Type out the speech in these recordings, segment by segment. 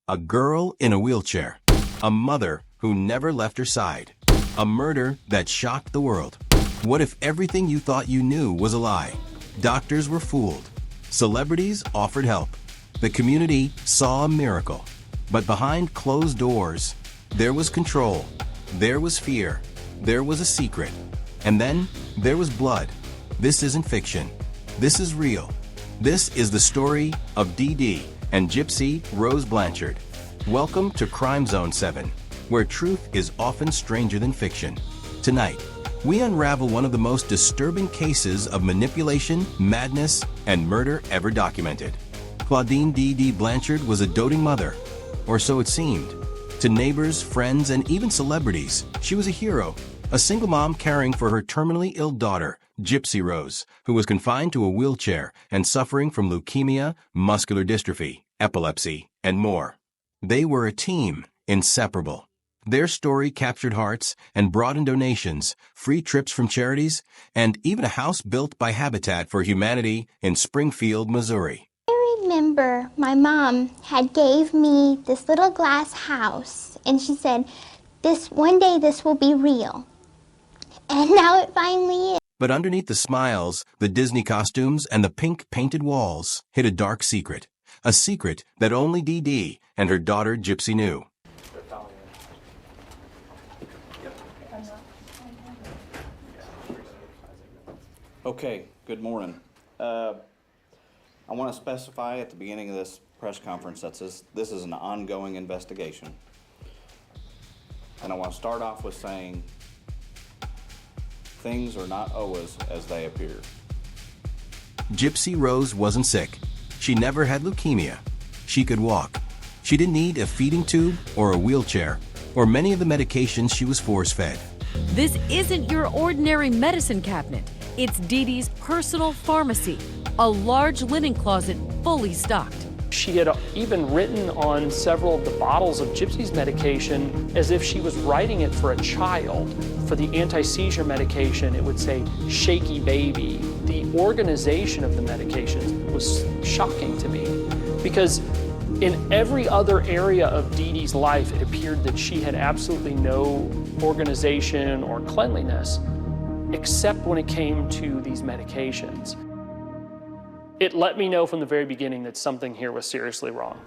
A girl in a wheelchair. A mother who never left her side. A murder that shocked the world. What if everything you thought you knew was a lie? Doctors were fooled. Celebrities offered help. The community saw a miracle. But behind closed doors, there was control. There was fear. There was a secret. And then there was blood. This isn't fiction. This is real. This is the story of Dee Dee and Gypsy Rose Blanchard. Welcome to Crime Zone 7, where truth is often stranger than fiction. Tonight, we unravel one of the most disturbing cases of manipulation, madness, and murder ever documented. Claudine Dee Dee Blanchard was a doting mother, or so it seemed. To neighbors, friends, and even celebrities, she was a hero, a single mom caring for her terminally ill daughter, Gypsy Rose, who was confined to a wheelchair and suffering from leukemia, muscular dystrophy, epilepsy, and more. They were a team, inseparable. Their story captured hearts and brought in donations, free trips from charities, and even a house built by Habitat for Humanity in Springfield, Missouri. I remember my mom had gave me this little glass house, and she said, one day this will be real. And now it finally is. But underneath the smiles, the Disney costumes, and the pink painted walls hid a dark secret. A secret that only Dee Dee and her daughter Gypsy knew. Okay, good morning. I want to specify at the beginning of this press conference that this is an ongoing investigation. And I want to start off with saying things are not always as they appear. Gypsy Rose wasn't sick. She never had leukemia. She could walk. She didn't need a feeding tube or a wheelchair or many of the medications she was force-fed. This isn't your ordinary medicine cabinet. It's Dee Dee's personal pharmacy, a large linen closet fully stocked. She had even written on several of the bottles of Gypsy's medication as if she was writing it for a child. For the anti-seizure medication, it would say, shaky baby. The organization of the medications was shocking to me because in every other area of Dee Dee's life, it appeared that she had absolutely no organization or cleanliness, except when it came to these medications. It let me know from the very beginning that something here was seriously wrong.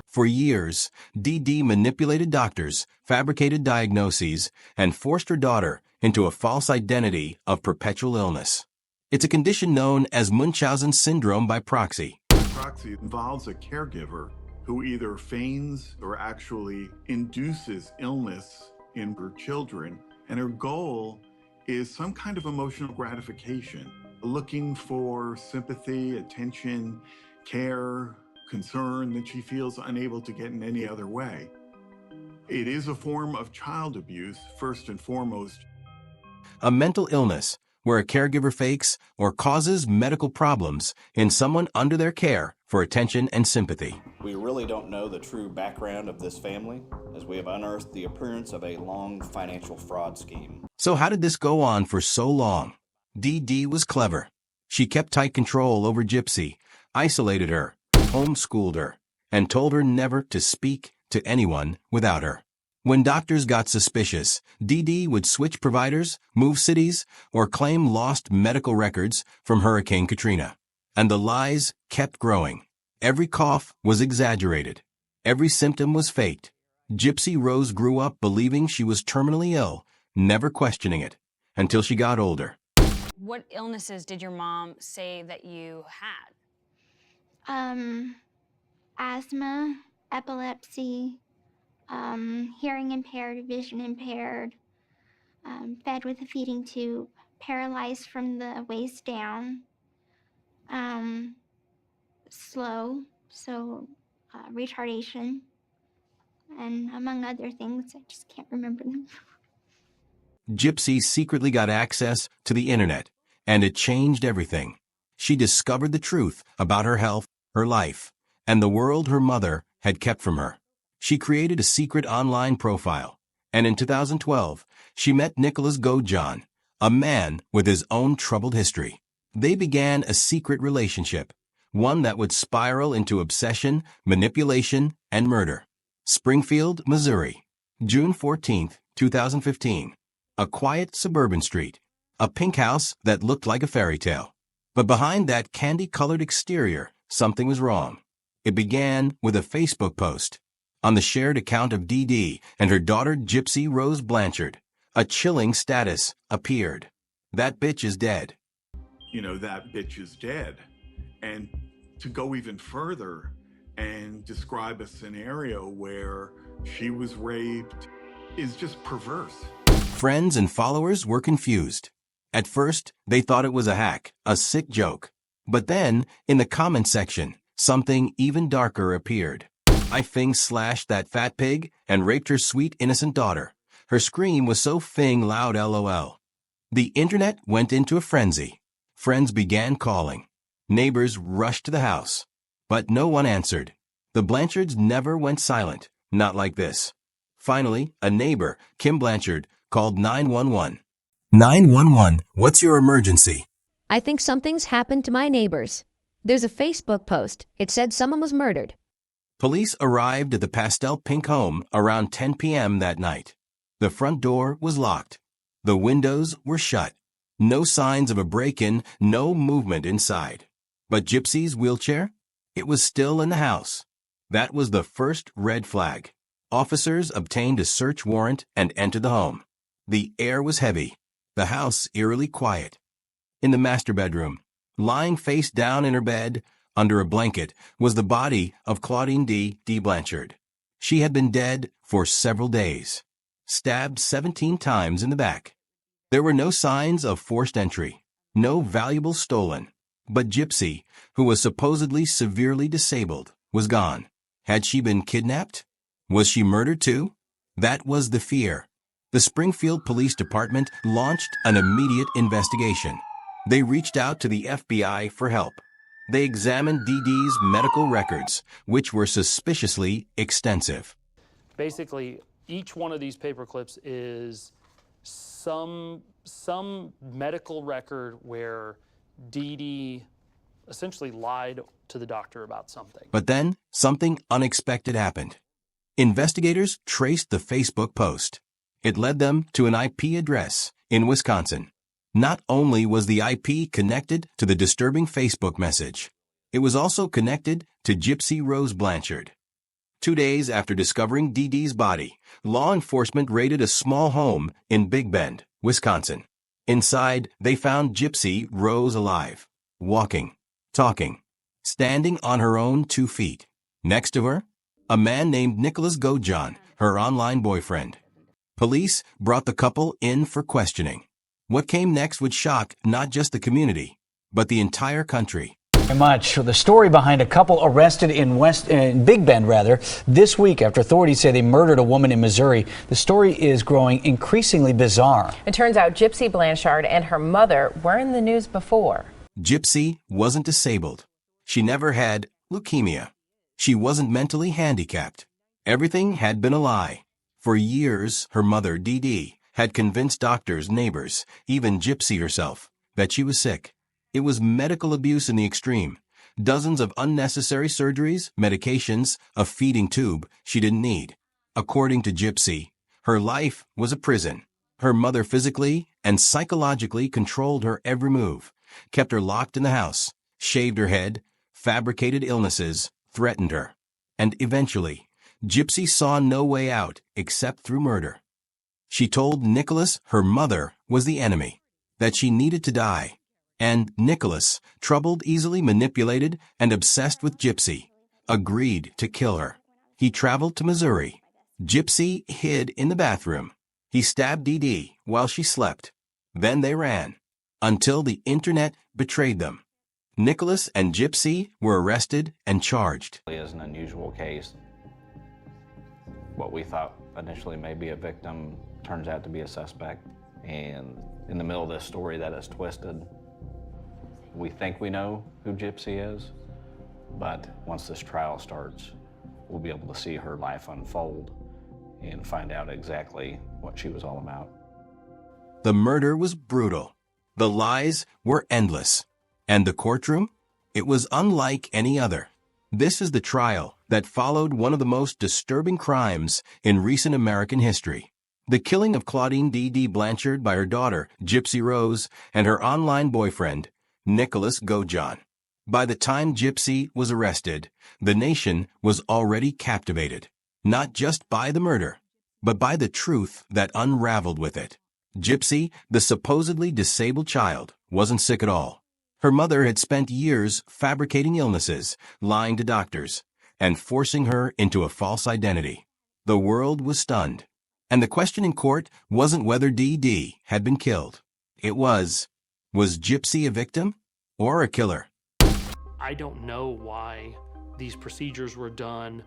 For years, Dee Dee manipulated doctors, fabricated diagnoses, and forced her daughter into a false identity of perpetual illness. It's a condition known as Munchausen syndrome by proxy. Proxy involves a caregiver who either feigns or actually induces illness in her children, and her goal is some kind of emotional gratification, looking for sympathy, attention, care, concern that she feels unable to get in any other way. It is a form of child abuse, first and foremost. A mental illness where a caregiver fakes or causes medical problems in someone under their care for attention and sympathy. We really don't know the true background of this family, as we have unearthed the appearance of a long financial fraud scheme. So how did this go on for so long? Dee Dee was clever. She kept tight control over Gypsy, isolated her, homeschooled her, and told her never to speak to anyone without her. When doctors got suspicious, Dee Dee would switch providers, move cities, or claim lost medical records from Hurricane Katrina. And the lies kept growing. Every cough was exaggerated. Every symptom was faked. Gypsy Rose grew up believing she was terminally ill, never questioning it, until she got older. What illnesses did your mom say that you had? Asthma, epilepsy, hearing impaired, vision impaired, fed with a feeding tube, paralyzed from the waist down, slow, so retardation, and among other things, I just can't remember them. Gypsy secretly got access to the internet, and it changed everything. She discovered the truth about her health, her life, and the world her mother had kept from her. She created a secret online profile, and in 2012, she met Nicholas Gojohn, a man with his own troubled history. They began a secret relationship, one that would spiral into obsession, manipulation, and murder. Springfield, Missouri, June 14, 2015. A quiet suburban street. A pink house that looked like a fairy tale. But behind that candy-colored exterior, something was wrong. It began with a Facebook post. On the shared account of Dee Dee and her daughter Gypsy Rose Blanchard, a chilling status appeared. That bitch is dead. That bitch is dead. And to go even further and describe a scenario where she was raped is just perverse. Friends and followers were confused. At first, they thought it was a hack, a sick joke. But then, in the comment section, something even darker appeared. I slashed that fat pig and raped her sweet innocent daughter. Her scream was so loud LOL. The internet went into a frenzy. Friends began calling. Neighbors rushed to the house. But no one answered. The Blanchards never went silent, not like this. Finally, a neighbor, Kim Blanchard, called 911. 911, what's your emergency? I think something's happened to my neighbors. There's a Facebook post. It said someone was murdered. Police arrived at the pastel pink home around 10 p.m. that night. The front door was locked. The windows were shut. No signs of a break-in, no movement inside. But Gypsy's wheelchair? It was still in the house. That was the first red flag. Officers obtained a search warrant and entered the home. The air was heavy. The house eerily quiet. In the master bedroom, lying face down in her bed, under a blanket, was the body of Claudine Dee Dee Blanchard. She had been dead for several days, stabbed 17 times in the back. There were no signs of forced entry, no valuables stolen. But Gypsy, who was supposedly severely disabled, was gone. Had she been kidnapped? Was she murdered too? That was the fear. The Springfield Police Department launched an immediate investigation. They reached out to the FBI for help. They examined Dee Dee's medical records, which were suspiciously extensive. Basically, each one of these paper clips is some medical record where Dee Dee essentially lied to the doctor about something. But then, something unexpected happened. Investigators traced the Facebook post. It led them to an IP address in Wisconsin. Not only was the IP connected to the disturbing Facebook message, it was also connected to Gypsy Rose Blanchard. 2 days after discovering Dee Dee's body, law enforcement raided a small home in Big Bend, Wisconsin. Inside, they found Gypsy Rose alive, walking, talking, standing on her own 2 feet. Next to her, a man named Nicholas Gojan, her online boyfriend. Police brought the couple in for questioning. What came next would shock not just the community, but the entire country. Very much. The story behind a couple arrested in Big Bend, this week after authorities say they murdered a woman in Missouri. The story is growing increasingly bizarre. It turns out Gypsy Blanchard and her mother were in the news before. Gypsy wasn't disabled. She never had leukemia. She wasn't mentally handicapped. Everything had been a lie. For years, her mother, Dee Dee, had convinced doctors, neighbors, even Gypsy herself, that she was sick. It was medical abuse in the extreme. Dozens of unnecessary surgeries, medications, a feeding tube she didn't need. According to Gypsy, her life was a prison. Her mother physically and psychologically controlled her every move, kept her locked in the house, shaved her head, fabricated illnesses, threatened her. And eventually, Gypsy saw no way out except through murder. She told Nicholas her mother was the enemy, that she needed to die. And Nicholas, troubled, easily manipulated, and obsessed with Gypsy, agreed to kill her. He traveled to Missouri. Gypsy hid in the bathroom. He stabbed Dee Dee while she slept. Then they ran, until the internet betrayed them. Nicholas and Gypsy were arrested and charged. It is an unusual case. What we thought initially may be a victim turns out to be a suspect. And in the middle of this story that is twisted, we think we know who Gypsy is, but once this trial starts, we'll be able to see her life unfold and find out exactly what she was all about. The murder was brutal. The lies were endless. And the courtroom? It was unlike any other. This is the trial that followed one of the most disturbing crimes in recent American history. The killing of Claudine Dee Dee Blanchard by her daughter, Gypsy Rose, and her online boyfriend, Nicholas Gojon. By the time Gypsy was arrested, the nation was already captivated, not just by the murder, but by the truth that unraveled with it. Gypsy, the supposedly disabled child, wasn't sick at all. Her mother had spent years fabricating illnesses, lying to doctors, and forcing her into a false identity. The world was stunned. And the question in court wasn't whether Dee Dee had been killed. It was Gypsy a victim or a killer? I don't know why these procedures were done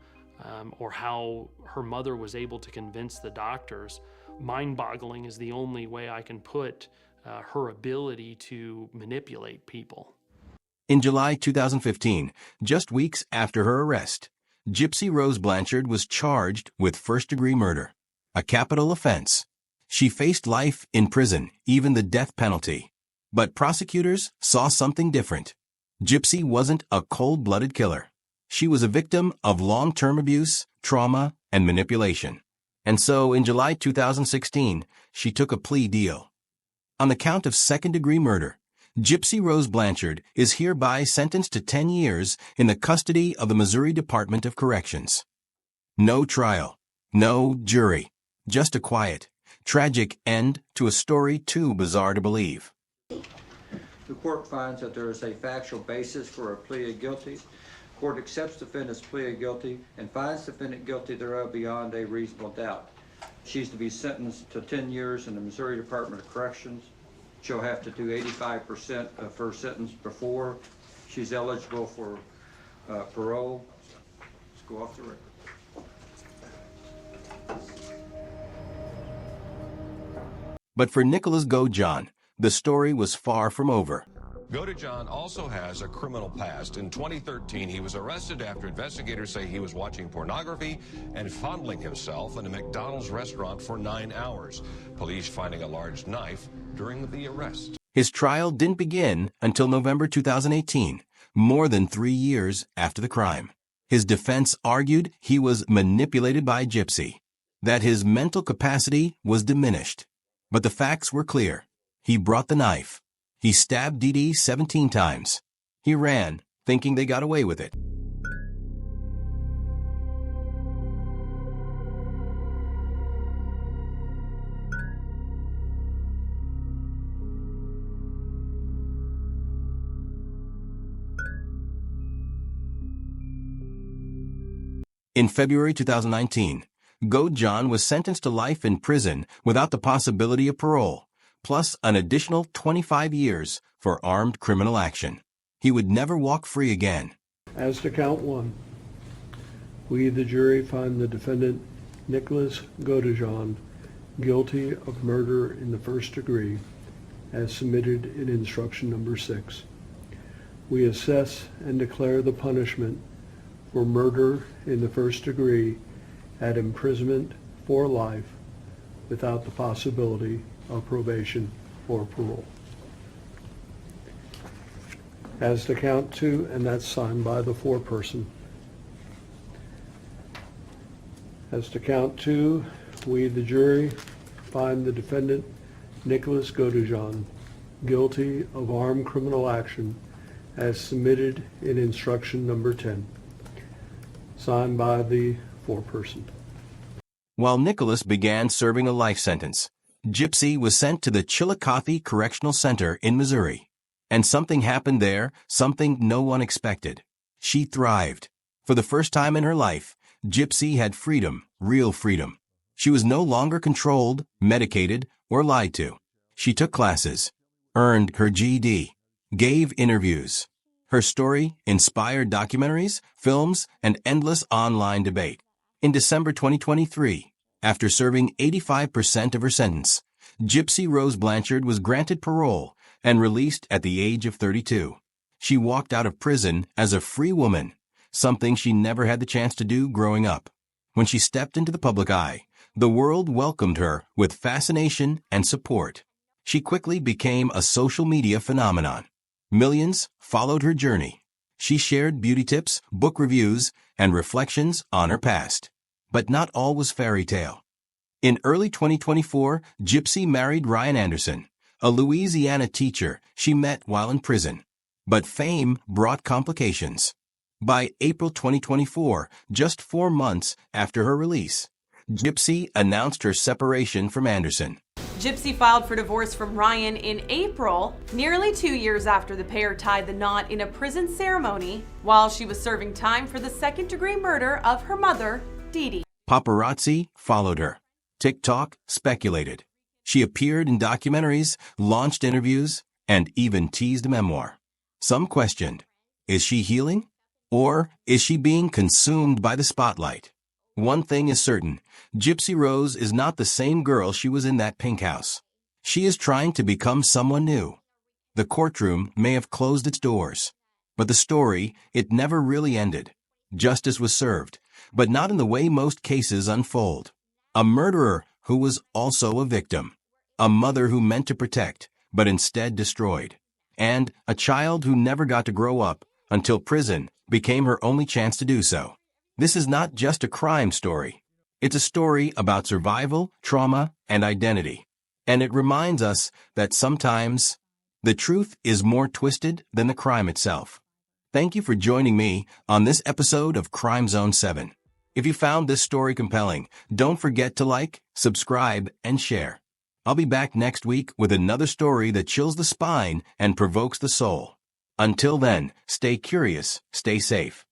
or how her mother was able to convince the doctors. Mind-boggling is the only way I can put her ability to manipulate people. In July 2015, just weeks after her arrest, Gypsy Rose Blanchard was charged with first-degree murder, a capital offense. She faced life in prison, even the death penalty. But prosecutors saw something different. Gypsy wasn't a cold-blooded killer. She was a victim of long-term abuse, trauma, and manipulation. And so, in July 2016, she took a plea deal. On the count of second-degree murder, Gypsy Rose Blanchard is hereby sentenced to 10 years in the custody of the Missouri Department of Corrections. No trial, no jury, just a quiet, tragic end to a story too bizarre to believe. The court finds that there is a factual basis for a plea of guilty. The court accepts defendant's plea of guilty and finds defendant guilty thereof beyond a reasonable doubt. She's to be sentenced to 10 years in the Missouri Department of Corrections. She'll have to do 85% of her sentence before she's eligible for parole. Let's go off the record. But for Nicholas Gojon, the story was far from over. Godejohn also has a criminal past. In 2013, he was arrested after investigators say he was watching pornography and fondling himself in a McDonald's restaurant for 9 hours. Police finding a large knife during the arrest. His trial didn't begin until November 2018, more than 3 years after the crime. His defense argued he was manipulated by Gypsy, that his mental capacity was diminished. But the facts were clear. He brought the knife. He stabbed Dee Dee 17 times. He ran, thinking they got away with it. In February 2019, Gojon was sentenced to life in prison without the possibility of parole, plus an additional 25 years for armed criminal action. He would never walk free again. As to count one, we, the jury, find the defendant, Nicholas Godejohn, guilty of murder in the first degree, as submitted in instruction number 6. We assess and declare the punishment for murder in the first degree at imprisonment for life without the possibility of probation or parole. As to count 2, and that's signed by the foreperson. As to count 2, we, the jury, find the defendant, Nicholas Godejohn, guilty of armed criminal action as submitted in instruction number 10, signed by the foreperson. While Nicholas began serving a life sentence, Gypsy was sent to the Chillicothe Correctional Center in Missouri. And something happened there, something no one expected. She thrived. For the first time in her life, Gypsy had freedom, real freedom. She was no longer controlled, medicated, or lied to. She took classes, earned her GED, gave interviews. Her story inspired documentaries, films, and endless online debate. In December 2023, after serving 85% of her sentence, Gypsy Rose Blanchard was granted parole and released at the age of 32. She walked out of prison as a free woman, something she never had the chance to do growing up. When she stepped into the public eye, the world welcomed her with fascination and support. She quickly became a social media phenomenon. Millions followed her journey. She shared beauty tips, book reviews, and reflections on her past. But not all was fairy tale. In early 2024, Gypsy married Ryan Anderson, a Louisiana teacher she met while in prison. But fame brought complications. By April 2024, just 4 months after her release, Gypsy announced her separation from Anderson. Gypsy filed for divorce from Ryan in April, nearly 2 years after the pair tied the knot in a prison ceremony while she was serving time for the second-degree murder of her mother, Dee Dee. Paparazzi followed her. TikTok speculated. She appeared in documentaries, launched interviews, and even teased a memoir. Some questioned, is she healing? Or is she being consumed by the spotlight? One thing is certain, Gypsy Rose is not the same girl she was in that pink house. She is trying to become someone new. The courtroom may have closed its doors, but the story, it never really ended. Justice was served, but not in the way most cases unfold. A murderer who was also a victim. A mother who meant to protect, but instead destroyed. And a child who never got to grow up until prison became her only chance to do so. This is not just a crime story. It's a story about survival, trauma, and identity. And it reminds us that sometimes the truth is more twisted than the crime itself. Thank you for joining me on this episode of Crime Zone 7. If you found this story compelling, don't forget to like, subscribe, and share. I'll be back next week with another story that chills the spine and provokes the soul. Until then, stay curious, stay safe.